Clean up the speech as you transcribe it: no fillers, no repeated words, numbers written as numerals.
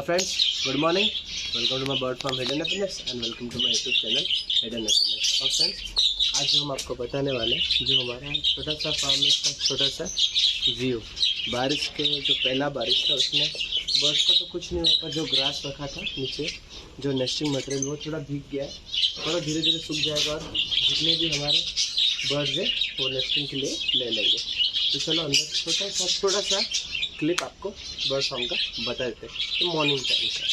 friends, good morning. Welcome to my bird farm Hidden Happiness and welcome to my YouTube channel Hidden Happiness. और friends, आज हम आपको बताने वाले जो हमारा छोटा सा फार्म है इसका छोटा सा व्यू। बारिश के जो पहला बारिश था उसमें बर्ड्स को तो कुछ नहीं हुआ, पर जो ग्रास रखा था नीचे जो नेस्टिंग मटेरियल वो थोड़ा भीग गया है, थोड़ा धीरे धीरे सूख जाएगा और जितने भी हमारे बर्ड्स हैं वो नेस्टिंग के लिए ले लेंगे। तो चलो अंदर छोटा सा क्लिप आपको बर्ड फार्म का बता देते हैं। तो मॉर्निंग टाइम का